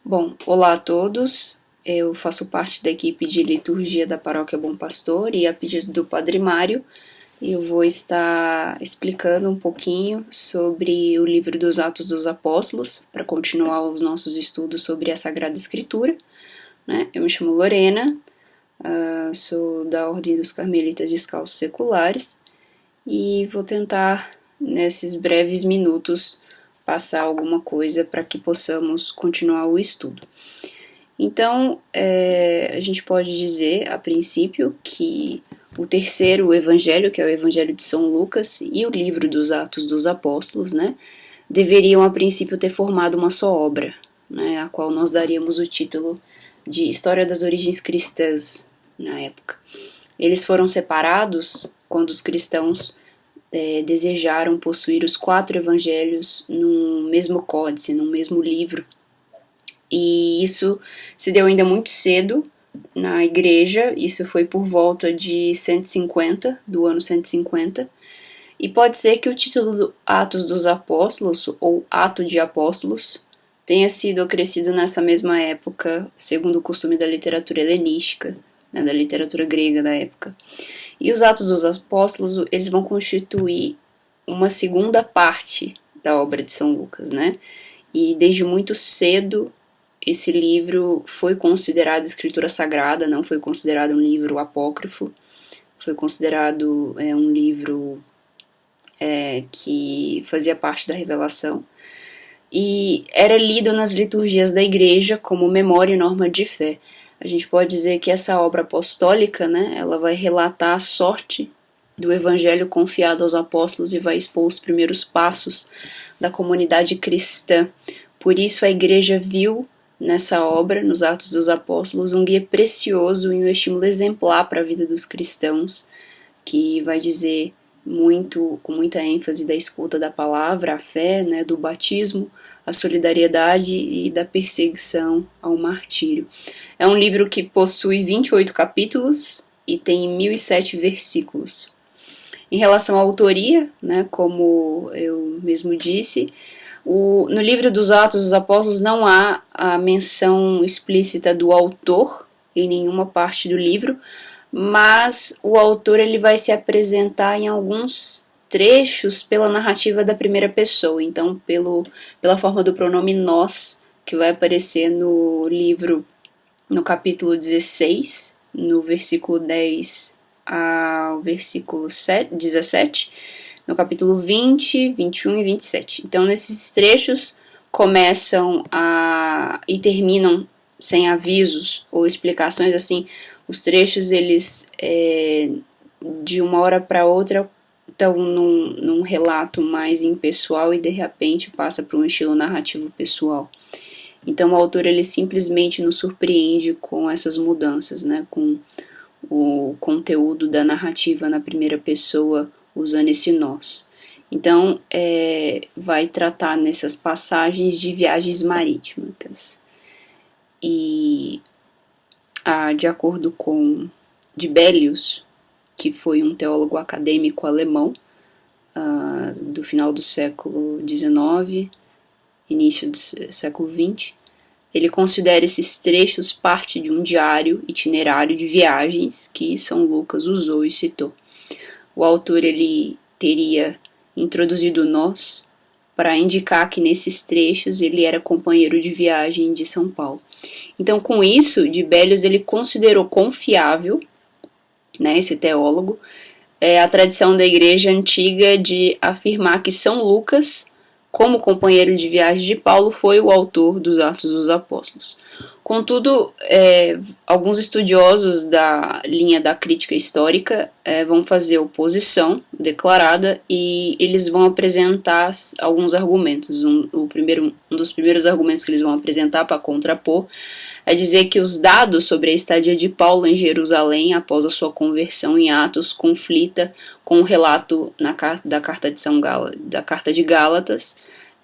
Bom, olá a todos. Eu faço parte da equipe de liturgia da Paróquia Bom Pastor e a pedido do Padre Mário, eu vou estar explicando um pouquinho sobre o livro dos Atos dos Apóstolos, para continuar os nossos estudos sobre a Sagrada Escritura, né? Eu me chamo Lorena, sou da Ordem dos Carmelitas Descalços Seculares e vou tentar, nesses breves minutos, passar alguma coisa para que possamos continuar o estudo. Então, a gente pode dizer, a princípio, que o terceiro evangelho, que é o Evangelho de São Lucas, e o livro dos Atos dos Apóstolos, né, deveriam a princípio ter formado uma só obra, né, a qual nós daríamos o título de História das Origens Cristãs na época. Eles foram separados quando os cristãos desejaram possuir os 4 evangelhos num mesmo códice, num mesmo livro. E isso se deu ainda muito cedo na igreja, isso foi por volta de 150, do ano 150, e pode ser que o título do Atos dos Apóstolos, ou Ato de Apóstolos, tenha sido acrescido nessa mesma época, segundo o costume da literatura helenística, né, da literatura grega da época. E os Atos dos Apóstolos, eles vão constituir uma segunda parte da obra de São Lucas, né? E desde muito cedo esse livro foi considerado escritura sagrada, não foi considerado um livro apócrifo, foi considerado um livro que fazia parte da revelação, e era lido nas liturgias da igreja como memória e norma de fé. A gente pode dizer que essa obra apostólica, né, ela vai relatar a sorte do evangelho confiado aos apóstolos e vai expor os primeiros passos da comunidade cristã. Por isso a igreja viu nessa obra, nos Atos dos Apóstolos, um guia precioso e um estímulo exemplar para a vida dos cristãos, que vai dizer muito, com muita ênfase, da escuta da palavra, a fé, né, do batismo, a solidariedade e da perseguição ao martírio. É um livro que possui 28 capítulos e tem 1007 versículos. Em relação à autoria, né, como eu mesmo disse, no livro dos Atos dos Apóstolos não há a menção explícita do autor em nenhuma parte do livro, mas o autor ele vai se apresentar em alguns trechos pela narrativa da primeira pessoa, então pela forma do pronome nós, que vai aparecer no livro, no capítulo 16, no versículo 10 ao versículo 17, no capítulo 20, 21 e 27. Então, nesses trechos começam e terminam sem avisos ou explicações, assim, os trechos, eles, de uma hora para outra, estão num relato mais impessoal e, de repente, passa para um estilo narrativo pessoal. Então, o autor, ele simplesmente nos surpreende com essas mudanças, né, com o conteúdo da narrativa na primeira pessoa, usando esse nós. Então, vai tratar nessas passagens de viagens marítimas. E, de acordo com Dibelius, que foi um teólogo acadêmico alemão do final do século XIX, início do século XX, ele considera esses trechos parte de um diário itinerário de viagens que São Lucas usou e citou. O autor ele teria introduzido nós para indicar que nesses trechos ele era companheiro de viagem de São Paulo. Então, com isso, Dibelius ele considerou confiável, né, esse teólogo, a tradição da igreja antiga de afirmar que São Lucas, como companheiro de viagem de Paulo, foi o autor dos Atos dos Apóstolos. Contudo, alguns estudiosos da linha da crítica histórica vão fazer oposição declarada e eles vão apresentar alguns argumentos. Um dos primeiros argumentos que eles vão apresentar para contrapor é dizer que os dados sobre a estadia de Paulo em Jerusalém após a sua conversão em Atos conflita com o relato da carta de Gálatas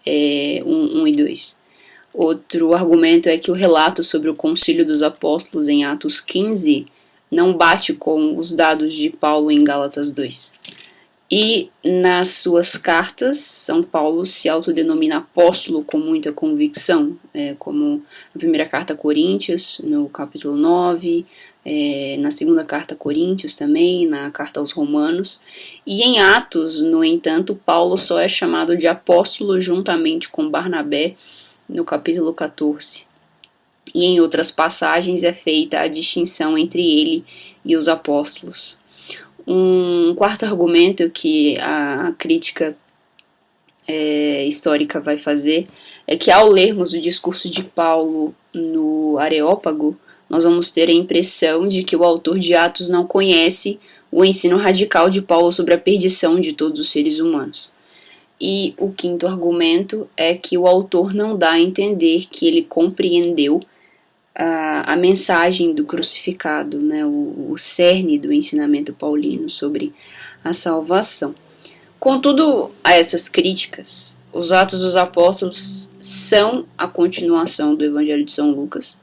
1 e 2. Outro argumento é que o relato sobre o Concílio dos Apóstolos em Atos 15 não bate com os dados de Paulo em Gálatas 2. E nas suas cartas, São Paulo se autodenomina apóstolo com muita convicção, como na primeira carta a Coríntios, no capítulo 9, na segunda carta a Coríntios também, na carta aos Romanos. E em Atos, no entanto, Paulo só é chamado de apóstolo juntamente com Barnabé, no capítulo 14. E em outras passagens é feita a distinção entre ele e os apóstolos. Um quarto argumento que a crítica histórica vai fazer é que ao lermos o discurso de Paulo no Areópago, nós vamos ter a impressão de que o autor de Atos não conhece o ensino radical de Paulo sobre a perdição de todos os seres humanos. E o quinto argumento é que o autor não dá a entender que ele compreendeu a mensagem do crucificado, né, o cerne do ensinamento paulino sobre a salvação. Contudo, a essas críticas, os Atos dos Apóstolos são a continuação do Evangelho de São Lucas,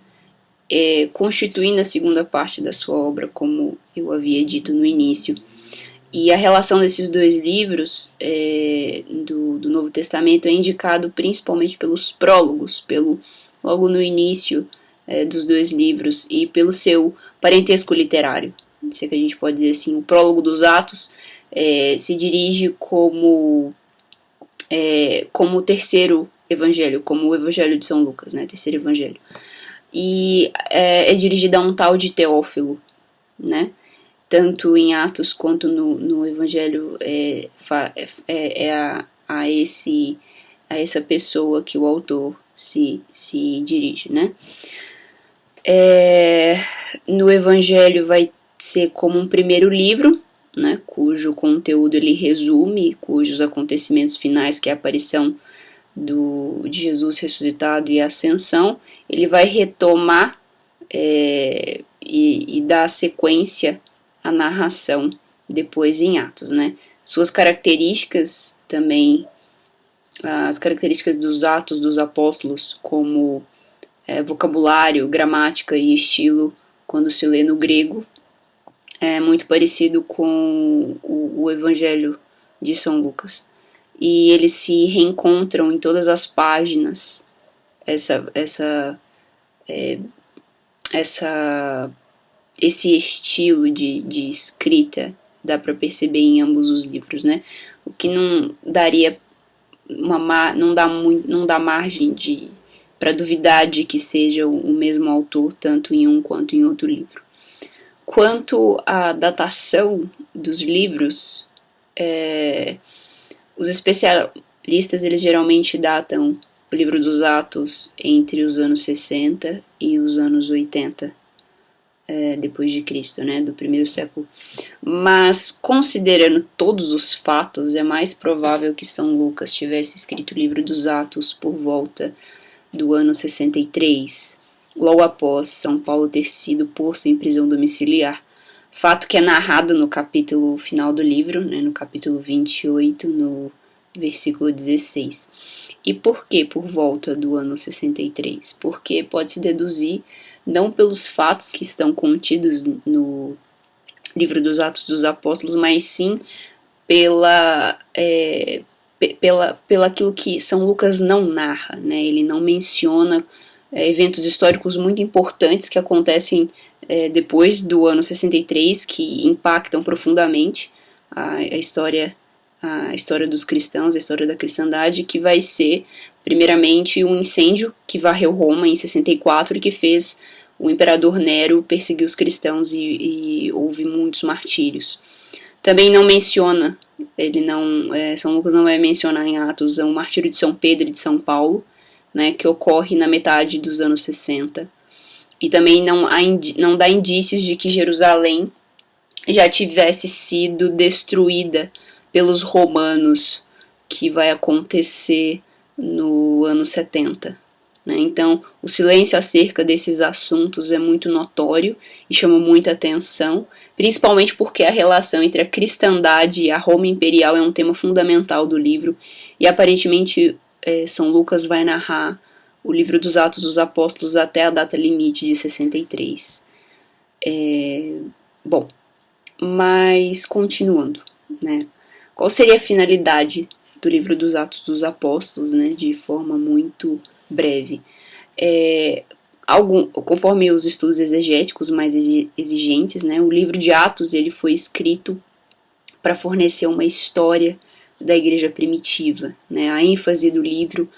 constituindo a segunda parte da sua obra, como eu havia dito no início. E a relação desses dois livros do Novo Testamento é indicado principalmente pelos prólogos, logo no início dos dois livros, e pelo seu parentesco literário. Isso é que a gente pode dizer assim. O prólogo dos Atos se dirige como o terceiro evangelho, como o Evangelho de São Lucas, né, terceiro evangelho. E é dirigido a um tal de Teófilo, né? Tanto em Atos quanto no Evangelho a essa pessoa que o autor se dirige, né? No Evangelho vai ser como um primeiro livro, né, cujo conteúdo ele resume, cujos acontecimentos finais, que é a aparição de Jesus ressuscitado e a ascensão, ele vai retomar e dar sequência à narração depois em Atos, né? Suas características também, as características dos Atos dos Apóstolos, como vocabulário, gramática e estilo, quando se lê no grego, é muito parecido com o Evangelho de São Lucas. E eles se reencontram em todas as páginas, esse estilo de escrita dá para perceber em ambos os livros, né? O que não daria não dá margem para duvidar de que seja o mesmo autor tanto em um quanto em outro livro. Quanto à datação dos livros, os especialistas eles geralmente datam o livro dos Atos entre os anos 60 e os anos 80 depois de Cristo, né, do primeiro século. Mas, considerando todos os fatos, é mais provável que São Lucas tivesse escrito o livro dos Atos por volta do ano 63, logo após São Paulo ter sido posto em prisão domiciliar, fato que é narrado no capítulo final do livro, né, no capítulo 28, no versículo 16. E por que por volta do ano 63? Porque pode-se deduzir não pelos fatos que estão contidos no livro dos Atos dos Apóstolos, mas sim pela aquilo que São Lucas não narra, né? Ele não menciona eventos históricos muito importantes que acontecem depois do ano 63, que impactam profundamente a história dos cristãos, a história da cristandade, que vai ser, primeiramente, um incêndio que varreu Roma em 64 e que fez o imperador Nero perseguir os cristãos e houve muitos martírios. Também não menciona, São Lucas não vai mencionar em Atos o martírio de São Pedro e de São Paulo, né, que ocorre na metade dos anos 60. E também não dá indícios de que Jerusalém já tivesse sido destruída pelos romanos, que vai acontecer no ano 70. Né? Então, o silêncio acerca desses assuntos é muito notório e chama muita atenção, principalmente porque a relação entre a cristandade e a Roma imperial é um tema fundamental do livro, e aparentemente São Lucas vai narrar o livro dos Atos dos Apóstolos até a data limite de 63. Bom, mas continuando, né? Qual seria a finalidade do livro dos Atos dos Apóstolos, né, de forma muito breve? Conforme os estudos exegéticos mais exigentes, né, o livro de Atos ele foi escrito para fornecer uma história da igreja primitiva, né? A ênfase do livro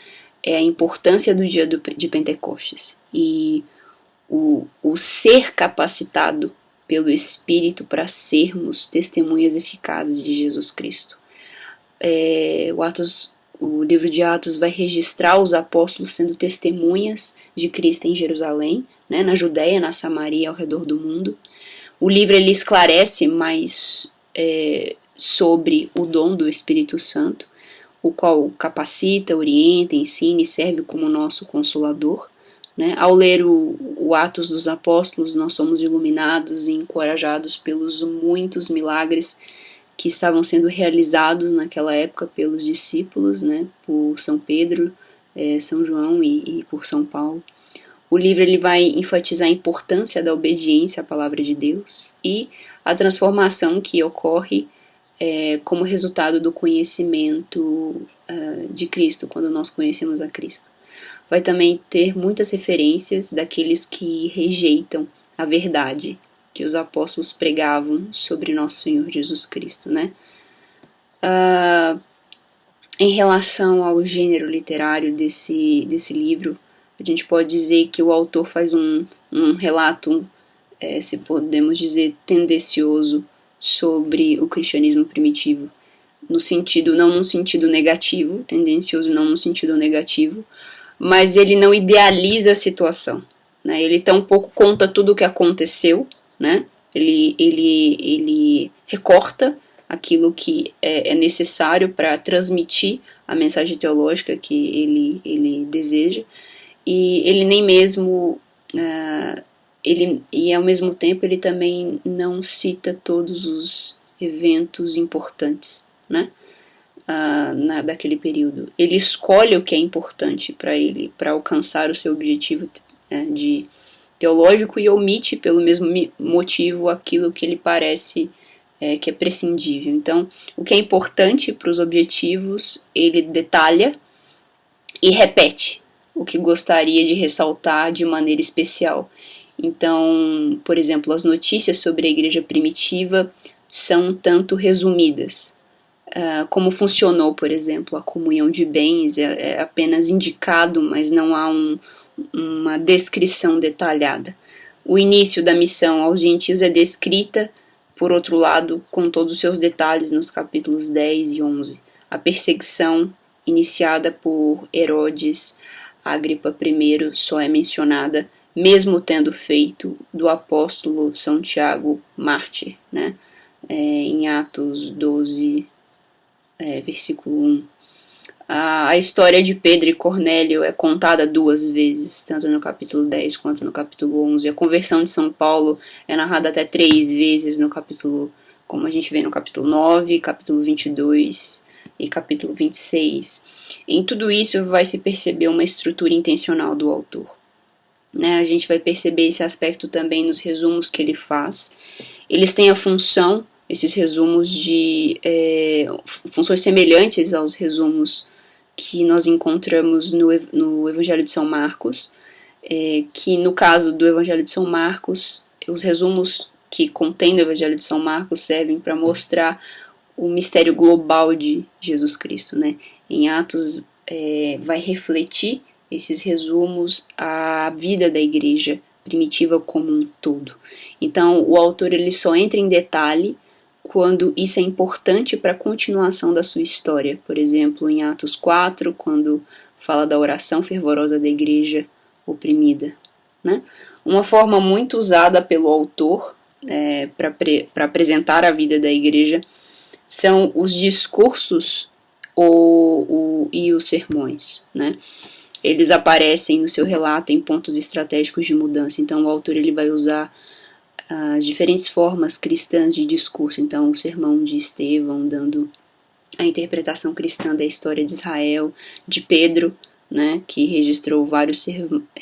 é a importância do dia de Pentecostes e o ser capacitado pelo Espírito para sermos testemunhas eficazes de Jesus Cristo. O livro de Atos vai registrar os apóstolos sendo testemunhas de Cristo em Jerusalém, né, na Judéia, na Samaria e ao redor do mundo. O livro ele esclarece mais sobre o dom do Espírito Santo, o qual capacita, orienta, ensina e serve como nosso consolador. Né? Ao ler o Atos dos Apóstolos, nós somos iluminados e encorajados pelos muitos milagres que estavam sendo realizados naquela época pelos discípulos, né? Por São Pedro, São João e por São Paulo. O livro ele vai enfatizar a importância da obediência à palavra de Deus e a transformação que ocorre como resultado do conhecimento de Cristo, quando nós conhecemos a Cristo. Vai também ter muitas referências daqueles que rejeitam a verdade que os apóstolos pregavam sobre nosso Senhor Jesus Cristo, né? Em relação ao gênero literário desse livro, a gente pode dizer que o autor faz um relato, se podemos dizer, tendencioso sobre o cristianismo primitivo, não num sentido negativo, tendencioso não no sentido negativo, mas ele não idealiza a situação, né? Ele tampouco conta tudo o que aconteceu, né? Ele recorta aquilo que é necessário para transmitir a mensagem teológica que ele deseja, e ele nem mesmo e ao mesmo tempo ele também não cita todos os eventos importantes, né? Daquele período. Ele escolhe o que é importante para ele, para alcançar o seu objetivo de teológico, e omite pelo mesmo motivo aquilo que ele parece que é prescindível. Então, o que é importante para os objetivos, ele detalha e repete o que gostaria de ressaltar de maneira especial. Então, por exemplo, as notícias sobre a igreja primitiva são tanto resumidas. Como funcionou, por exemplo, a comunhão de bens, é apenas indicado, mas não há uma descrição detalhada. O início da missão aos gentios é descrita, por outro lado, com todos os seus detalhes nos capítulos 10 e 11. A perseguição iniciada por Herodes Agripa I só é mencionada, mesmo tendo feito do apóstolo São Tiago mártir, né? Em Atos 12, versículo 1. A história de Pedro e Cornélio é contada 2 vezes, tanto no capítulo 10 quanto no capítulo 11. A conversão de São Paulo é narrada até 3 vezes no capítulo, como a gente vê no capítulo 9, capítulo 22 e capítulo 26. Em tudo isso vai se perceber uma estrutura intencional do autor, né? A gente vai perceber esse aspecto também nos resumos que ele faz. Eles têm a função, esses resumos, de funções semelhantes aos resumos que nós encontramos no Evangelho de São Marcos, que no caso do Evangelho de São Marcos, os resumos que contém no Evangelho de São Marcos servem para mostrar o mistério global de Jesus Cristo, né? Em Atos vai refletir esses resumos a vida da igreja primitiva como um todo. Então o autor ele só entra em detalhe quando isso é importante para a continuação da sua história. Por exemplo, em Atos 4, quando fala da oração fervorosa da igreja oprimida, né? Uma forma muito usada pelo autor para apresentar a vida da igreja são os discursos e os sermões, né? Eles aparecem no seu relato em pontos estratégicos de mudança. Então o autor ele vai usar as diferentes formas cristãs de discurso. Então o sermão de Estevão, dando a interpretação cristã da história de Israel, de Pedro, né, que registrou vários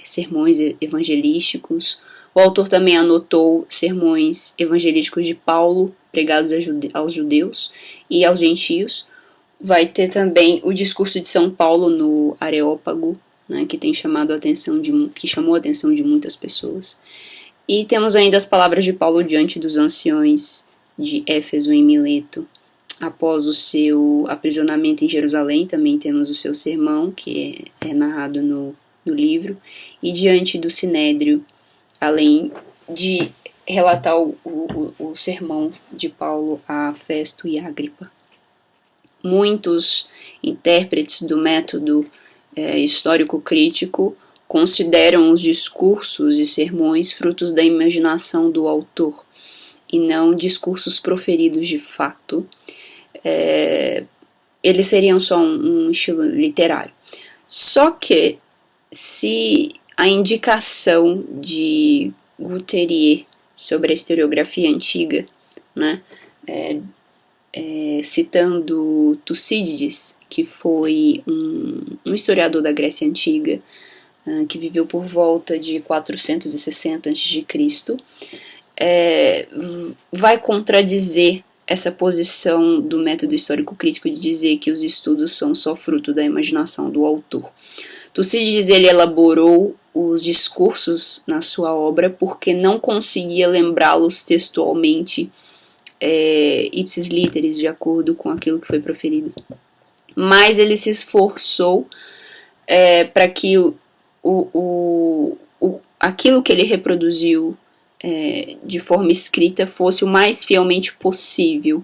sermões evangelísticos, O autor também anotou sermões evangelísticos de Paulo, pregados aos judeus e aos gentios. Vai ter também o discurso de São Paulo no Areópago, né, que que chamou a atenção de muitas pessoas. E temos ainda as palavras de Paulo diante dos anciões de Éfeso em Mileto. Após o seu aprisionamento em Jerusalém, também temos o seu sermão, que é narrado no livro, e diante do Sinédrio, além de relatar o sermão de Paulo a Festo e a Agripa. Muitos intérpretes do método histórico-crítico consideram os discursos e sermões frutos da imaginação do autor e não discursos proferidos de fato. Eles seriam só um estilo literário. Só que, se a indicação de Guattari sobre a historiografia antiga, né, citando Tucídides, que foi um historiador da Grécia Antiga, que viveu por volta de 460 a.C., vai contradizer essa posição do método histórico-crítico de dizer que os estudos são só fruto da imaginação do autor. Tucídides ele elaborou os discursos na sua obra porque não conseguia lembrá-los textualmente ipsis literis, de acordo com aquilo que foi proferido. Mas ele se esforçou para que aquilo que ele reproduziu de forma escrita fosse o mais fielmente possível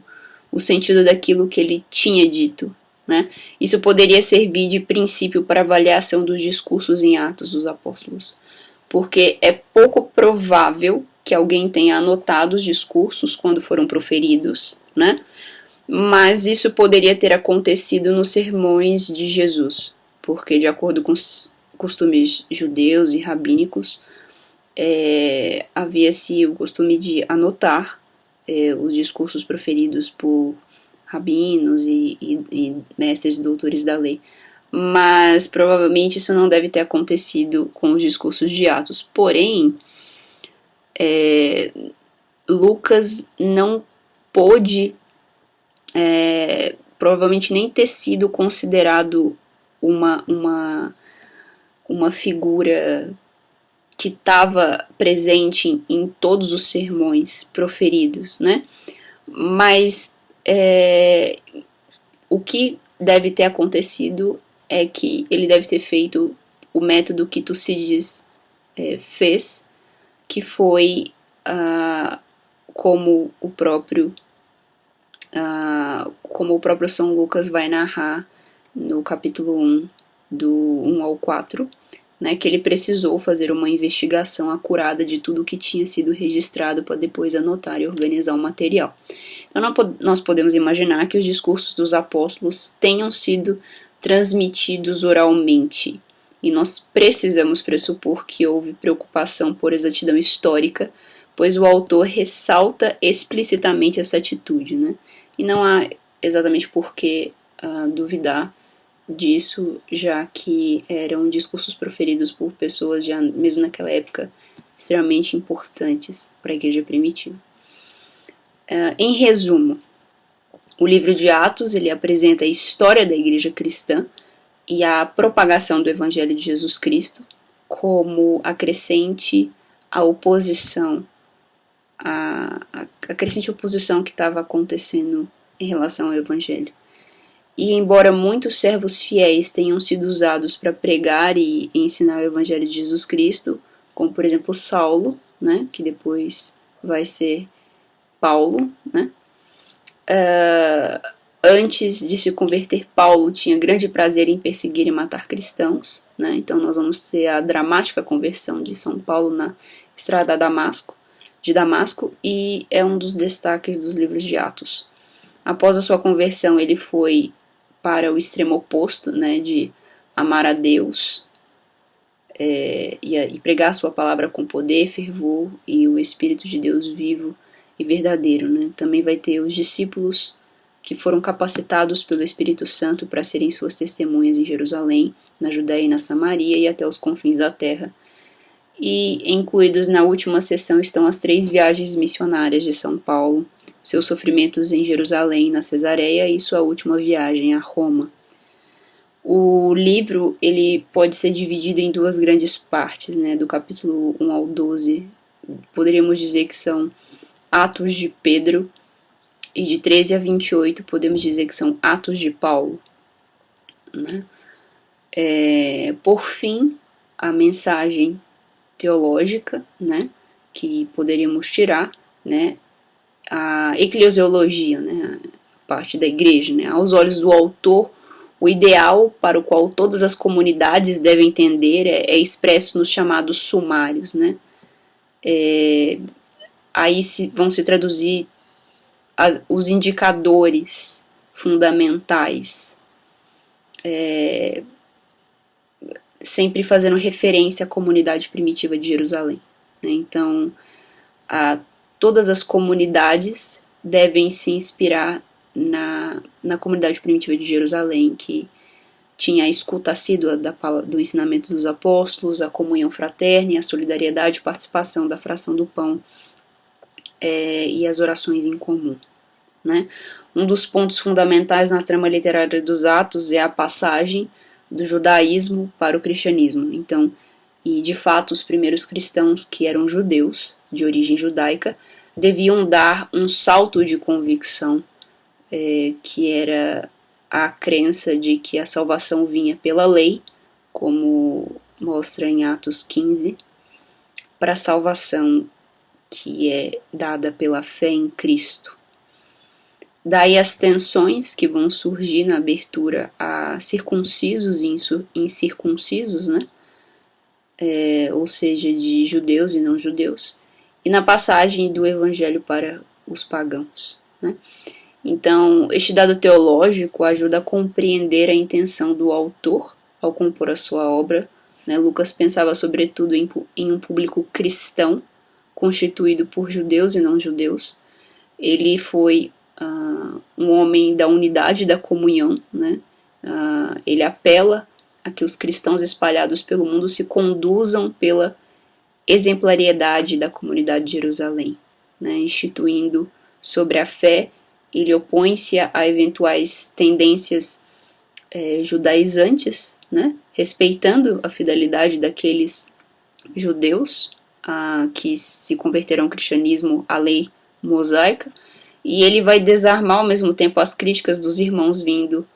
o sentido daquilo que ele tinha dito, né? Isso poderia servir de princípio para avaliação dos discursos em Atos dos Apóstolos, porque é pouco provável que alguém tenha anotado os discursos quando foram proferidos, né? Mas isso poderia ter acontecido nos sermões de Jesus, porque de acordo com os costumes judeus e rabínicos, havia-se o costume de anotar os discursos proferidos por rabinos e mestres e doutores da lei. Mas provavelmente isso não deve ter acontecido com os discursos de Atos. Porém, Lucas não pôde provavelmente nem ter sido considerado uma figura que estava presente em todos os sermões proferidos, né? Mas o que deve ter acontecido é que ele deve ter feito o método que Tucídides fez, que foi como o próprio São Lucas vai narrar no capítulo 1, do 1 ao 4, né, que ele precisou fazer uma investigação acurada de tudo o que tinha sido registrado para depois anotar e organizar o material. Então nós podemos imaginar que os discursos dos apóstolos tenham sido transmitidos oralmente, e nós precisamos pressupor que houve preocupação por exatidão histórica, pois o autor ressalta explicitamente essa atitude, né? E não há exatamente por que duvidar disso, já que eram discursos proferidos por pessoas já mesmo naquela época extremamente importantes para a igreja primitiva. Em resumo, o livro de Atos ele apresenta a história da igreja cristã e a propagação do evangelho de Jesus Cristo como acrescente à oposição, a crescente oposição que estava acontecendo em relação ao evangelho. E embora muitos servos fiéis tenham sido usados para pregar e ensinar o evangelho de Jesus Cristo, como por exemplo Saulo, né, que depois vai ser Paulo, né, antes de se converter, Paulo tinha grande prazer em perseguir e matar cristãos, né, então nós vamos ter a dramática conversão de São Paulo na estrada de Damasco, e é um dos destaques dos livros de Atos. Após a sua conversão, ele foi para o extremo oposto, né, de amar a Deus e pregar a sua palavra com poder, fervor e o Espírito de Deus vivo e verdadeiro, né. Também vai ter os discípulos que foram capacitados pelo Espírito Santo para serem suas testemunhas em Jerusalém, na Judéia e na Samaria e até os confins da terra. e incluídos na última seção estão as 3 viagens missionárias de São Paulo, seus sofrimentos em Jerusalém, na Cesareia, e sua última viagem a Roma. O livro ele pode ser dividido em 2 grandes partes, né, do capítulo 1 ao 12. Poderíamos dizer que são Atos de Pedro, e de 13 a 28 podemos dizer que são Atos de Paulo, né? Por fim, a mensagem teológica, né, que poderíamos tirar, né, a eclesiologia, né, a parte da igreja, né, aos olhos do autor, o ideal para o qual todas as comunidades devem entender é expresso nos chamados sumários, né. Aí vão se traduzir os indicadores fundamentais, sempre fazendo referência à comunidade primitiva de Jerusalém, né? Então, todas as comunidades devem se inspirar na comunidade primitiva de Jerusalém, que tinha a escuta assídua do ensinamento dos apóstolos, a comunhão fraterna, a solidariedade, a participação da fração do pão e as orações em comum, né? Um dos pontos fundamentais na trama literária dos Atos é a passagem do judaísmo para o cristianismo. Então, e de fato os primeiros cristãos, que eram judeus, de origem judaica, deviam dar um salto de convicção, que era a crença de que a salvação vinha pela lei, como mostra em Atos 15, para a salvação que é dada pela fé em Cristo. Daí as tensões que vão surgir na abertura a circuncisos e incircuncisos, né? Ou seja, de judeus e não judeus, e na passagem do evangelho para os pagãos, né? Então, este dado teológico ajuda a compreender a intenção do autor ao compor a sua obra, né? Lucas pensava sobretudo em um público cristão, constituído por judeus e não judeus. Ele foi um homem da unidade da comunhão, né? Ele apela a que os cristãos espalhados pelo mundo se conduzam pela exemplariedade da comunidade de Jerusalém, né? Instituindo sobre a fé, ele opõe-se a eventuais tendências judaizantes, né? Respeitando a fidelidade daqueles judeus que se converteram ao cristianismo, à lei mosaica, e ele vai desarmar ao mesmo tempo as críticas dos irmãos vindo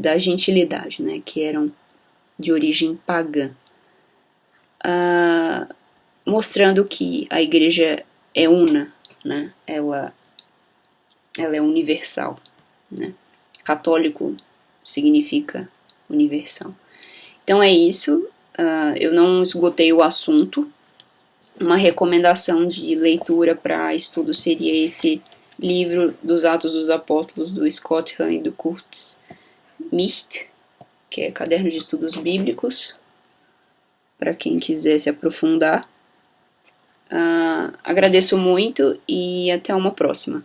da gentilidade, né, que eram de origem pagã, mostrando que a igreja é una, né, ela é universal, né, católico significa universal. Então é isso, eu não esgotei o assunto. Uma recomendação de leitura para estudo seria esse livro dos Atos dos Apóstolos, do Scott Hahn e do Kurt Micht, que é Caderno de Estudos Bíblicos, para quem quiser se aprofundar. Agradeço muito e até uma próxima.